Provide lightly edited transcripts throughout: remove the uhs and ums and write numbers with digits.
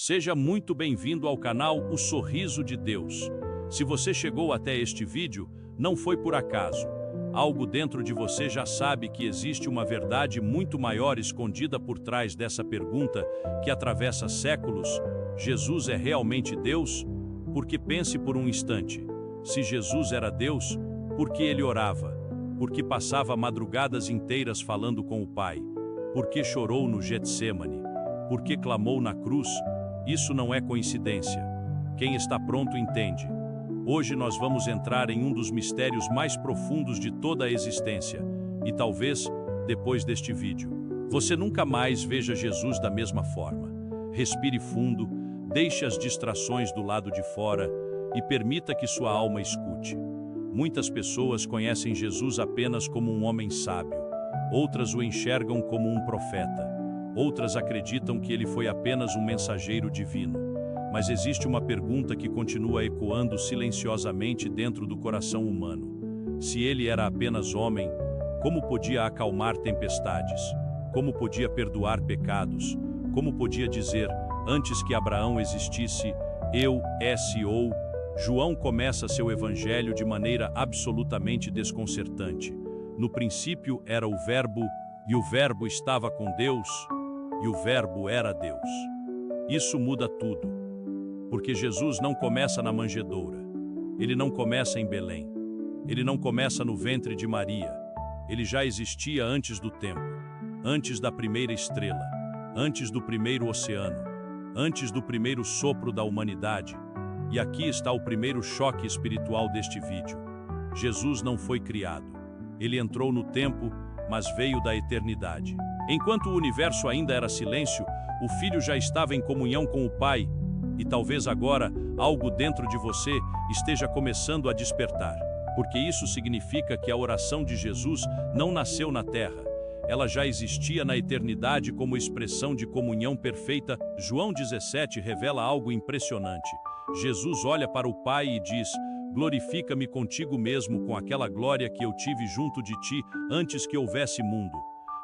Seja muito bem-vindo ao canal O Sorriso de Deus. Se você chegou até este vídeo, não foi por acaso. Algo dentro de você já sabe que existe uma verdade muito maior escondida por trás dessa pergunta que atravessa séculos: Jesus é realmente Deus? Porque pense por um instante. Se Jesus era Deus, por que ele orava? Por que passava madrugadas inteiras falando com o Pai? Por que chorou no Getsemane? Por que clamou na cruz? Isso não é coincidência. Quem está pronto entende. Hoje nós vamos entrar em um dos mistérios mais profundos de toda a existência. E talvez, depois deste vídeo, você nunca mais veja Jesus da mesma forma. Respire fundo, deixe as distrações do lado de fora e permita que sua alma escute. Muitas pessoas conhecem Jesus apenas como um homem sábio. Outras o enxergam como um profeta. Outras acreditam que ele foi apenas um mensageiro divino. Mas existe uma pergunta que continua ecoando silenciosamente dentro do coração humano. Se ele era apenas homem, como podia acalmar tempestades? Como podia perdoar pecados? Como podia dizer, antes que Abraão existisse, eu, ou... João começa seu evangelho de maneira absolutamente desconcertante. No princípio era o Verbo, e o Verbo estava com Deus, e o Verbo era Deus. Isso muda tudo, porque Jesus não começa na manjedoura, ele não começa em Belém, ele não começa no ventre de Maria, ele já existia antes do tempo, antes da primeira estrela, antes do primeiro oceano, antes do primeiro sopro da humanidade. E aqui está o primeiro choque espiritual deste vídeo. Jesus não foi criado. Ele entrou no tempo, mas veio da eternidade. Enquanto o universo ainda era silêncio, o Filho já estava em comunhão com o Pai. E talvez agora, algo dentro de você esteja começando a despertar. Porque isso significa que a oração de Jesus não nasceu na terra. Ela já existia na eternidade como expressão de comunhão perfeita. João 17 revela algo impressionante. Jesus olha para o Pai e diz: glorifica-me contigo mesmo com aquela glória que eu tive junto de ti antes que houvesse mundo.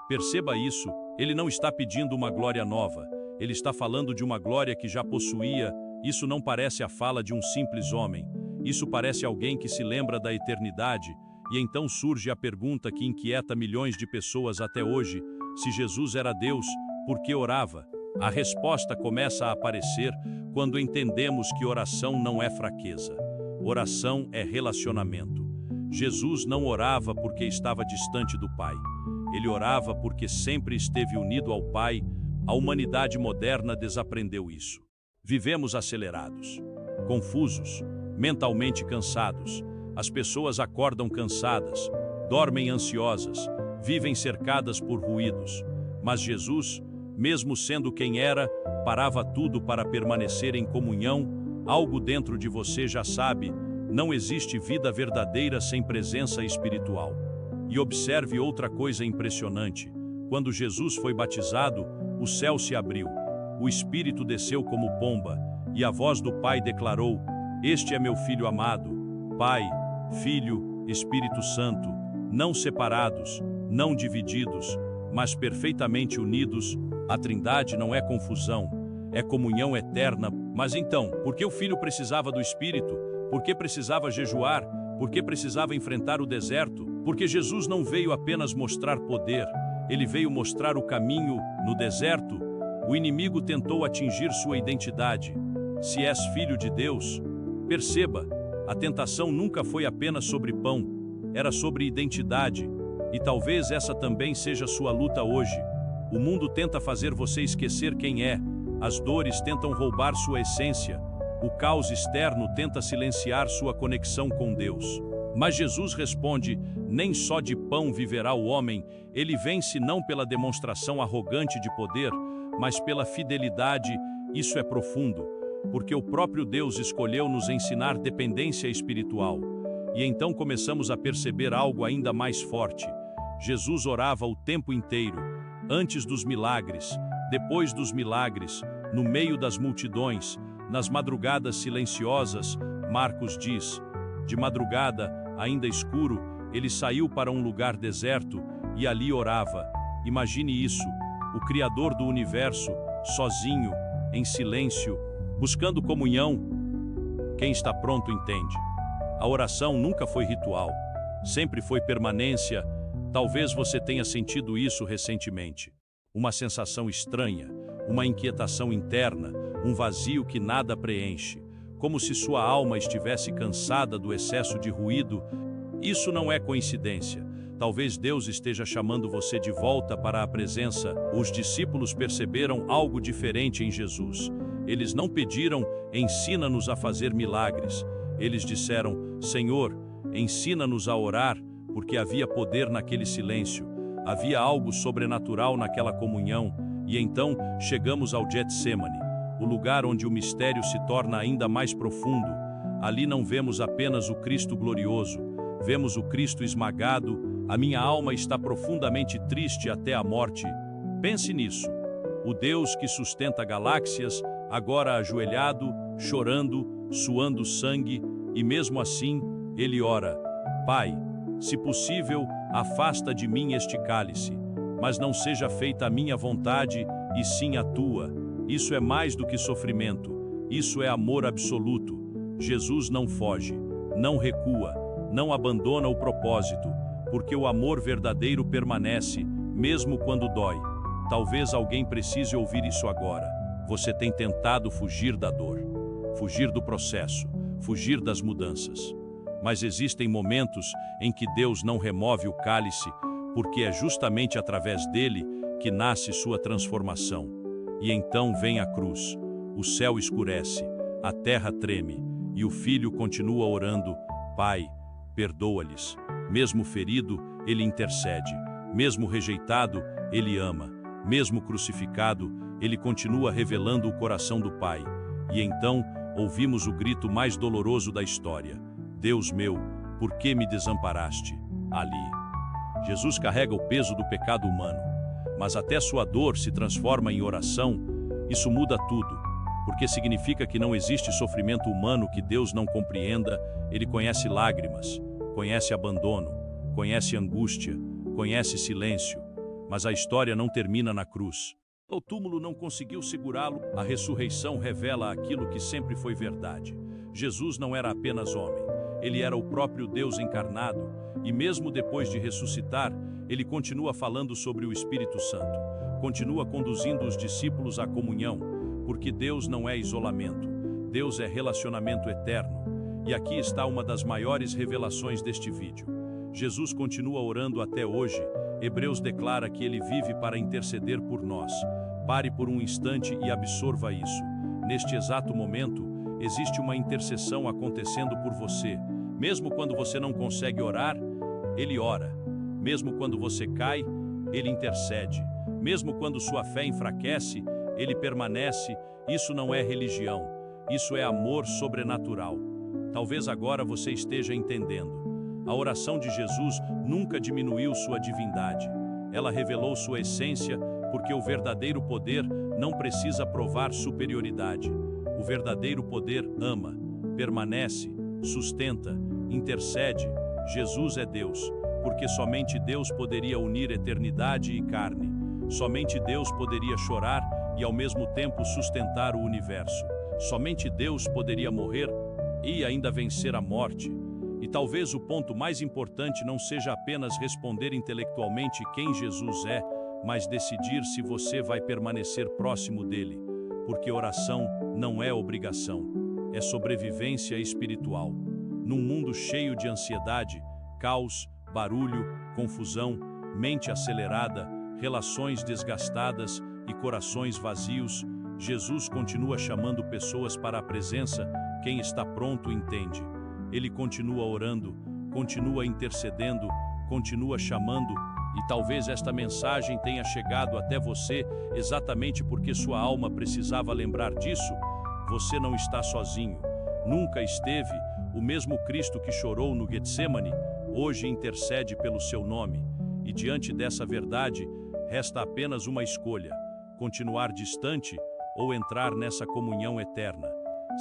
Perceba isso, ele não está pedindo uma glória nova, ele está falando de uma glória que já possuía. Isso não parece a fala de um simples homem, isso parece alguém que se lembra da eternidade. E então surge a pergunta que inquieta milhões de pessoas até hoje: se Jesus era Deus, por que orava? A resposta começa a aparecer quando entendemos que oração não é fraqueza. Oração é relacionamento. Jesus não orava porque estava distante do Pai. Ele orava porque sempre esteve unido ao Pai. A humanidade moderna desaprendeu isso. Vivemos acelerados, confusos, mentalmente cansados. As pessoas acordam cansadas, dormem ansiosas, vivem cercadas por ruídos. Mas Jesus, mesmo sendo quem era, parava tudo para permanecer em comunhão. Algo dentro de você já sabe, não existe vida verdadeira sem presença espiritual. E observe outra coisa impressionante. Quando Jesus foi batizado, o céu se abriu, o Espírito desceu como pomba, e a voz do Pai declarou: este é meu Filho amado. Pai, Filho, Espírito Santo, não separados, não divididos, mas perfeitamente unidos. A Trindade não é confusão, é comunhão eterna. Mas então, por que o Filho precisava do Espírito? Por que precisava jejuar? Por que precisava enfrentar o deserto? Porque Jesus não veio apenas mostrar poder, ele veio mostrar o caminho. No deserto, o inimigo tentou atingir sua identidade. Se és filho de Deus, perceba, a tentação nunca foi apenas sobre pão, era sobre identidade. E talvez essa também seja sua luta hoje. O mundo tenta fazer você esquecer quem é, as dores tentam roubar sua essência, o caos externo tenta silenciar sua conexão com Deus. Mas Jesus responde: nem só de pão viverá o homem. Ele vence não pela demonstração arrogante de poder, mas pela fidelidade. Isso é profundo, porque o próprio Deus escolheu nos ensinar dependência espiritual. E então começamos a perceber algo ainda mais forte. Jesus orava o tempo inteiro, antes dos milagres, depois dos milagres, no meio das multidões, nas madrugadas silenciosas. Marcos diz: de madrugada, ainda escuro, ele saiu para um lugar deserto e ali orava. Imagine isso, o Criador do universo, sozinho, em silêncio, buscando comunhão. Quem está pronto entende. A oração nunca foi ritual, sempre foi permanência. Talvez você tenha sentido isso recentemente. Uma sensação estranha, uma inquietação interna, um vazio que nada preenche, como se sua alma estivesse cansada do excesso de ruído. Isso não é coincidência. Talvez Deus esteja chamando você de volta para a presença. Os discípulos perceberam algo diferente em Jesus. Eles não pediram, ensina-nos a fazer milagres. Eles disseram, Senhor, ensina-nos a orar, porque havia poder naquele silêncio. Havia algo sobrenatural naquela comunhão. E então chegamos ao Getsemane, o lugar onde o mistério se torna ainda mais profundo. Ali não vemos apenas o Cristo glorioso, vemos o Cristo esmagado. A minha alma está profundamente triste até a morte. Pense nisso. O Deus que sustenta galáxias, agora ajoelhado, chorando, suando sangue, e mesmo assim, ele ora, Pai, se possível, afasta de mim este cálice, mas não seja feita a minha vontade, e sim a tua. Isso é mais do que sofrimento, isso é amor absoluto. Jesus não foge, não recua, não abandona o propósito, porque o amor verdadeiro permanece, mesmo quando dói. Talvez alguém precise ouvir isso agora. Você tem tentado fugir da dor, fugir do processo, fugir das mudanças. Mas existem momentos em que Deus não remove o cálice, porque é justamente através dele que nasce sua transformação. E então vem a cruz, o céu escurece, a terra treme, e o filho continua orando, Pai, perdoa-lhes. Mesmo ferido, ele intercede. Mesmo rejeitado, ele ama. Mesmo crucificado, ele continua revelando o coração do Pai. E então, ouvimos o grito mais doloroso da história. Deus meu, por que me desamparaste? Ali. Jesus carrega o peso do pecado humano. Mas até sua dor se transforma em oração. Isso muda tudo. Porque significa que não existe sofrimento humano que Deus não compreenda. Ele conhece lágrimas, conhece abandono, conhece angústia, conhece silêncio, mas a história não termina na cruz. O túmulo não conseguiu segurá-lo, a ressurreição revela aquilo que sempre foi verdade. Jesus não era apenas homem, ele era o próprio Deus encarnado, e mesmo depois de ressuscitar, ele continua falando sobre o Espírito Santo, continua conduzindo os discípulos à comunhão, porque Deus não é isolamento, Deus é relacionamento eterno. E aqui está uma das maiores revelações deste vídeo. Jesus continua orando até hoje. Hebreus declara que ele vive para interceder por nós. Pare por um instante e absorva isso. Neste exato momento, existe uma intercessão acontecendo por você. Mesmo quando você não consegue orar, ele ora. Mesmo quando você cai, ele intercede. Mesmo quando sua fé enfraquece, ele permanece. Isso não é religião, isso é amor sobrenatural. Talvez agora você esteja entendendo. A oração de Jesus nunca diminuiu sua divindade. Ela revelou sua essência, porque o verdadeiro poder não precisa provar superioridade. O verdadeiro poder ama, permanece, sustenta, intercede. Jesus é Deus, porque somente Deus poderia unir eternidade e carne. Somente Deus poderia chorar e ao mesmo tempo sustentar o universo. Somente Deus poderia morrer e ainda vencer a morte. E talvez o ponto mais importante não seja apenas responder intelectualmente quem Jesus é, mas decidir se você vai permanecer próximo dele, porque oração não é obrigação, é sobrevivência espiritual. Num mundo cheio de ansiedade, caos, barulho, confusão, mente acelerada, relações desgastadas e corações vazios, Jesus continua chamando pessoas para a presença. Quem está pronto entende. Ele continua orando, continua intercedendo, continua chamando, e talvez esta mensagem tenha chegado até você exatamente porque sua alma precisava lembrar disso. Você não está sozinho, nunca esteve. O mesmo Cristo que chorou no Getsemane, hoje intercede pelo seu nome. E diante dessa verdade, resta apenas uma escolha: continuar distante ou entrar nessa comunhão eterna.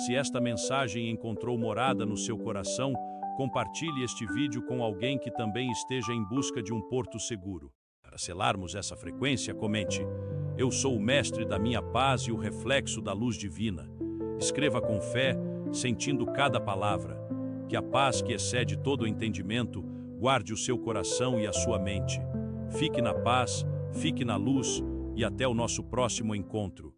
Se esta mensagem encontrou morada no seu coração, compartilhe este vídeo com alguém que também esteja em busca de um porto seguro. Para selarmos essa frequência, comente: Eu sou o mestre da minha paz e o reflexo da luz divina. Escreva com fé, sentindo cada palavra. Que a paz que excede todo o entendimento guarde o seu coração e a sua mente. Fique na paz, fique na luz e até o nosso próximo encontro.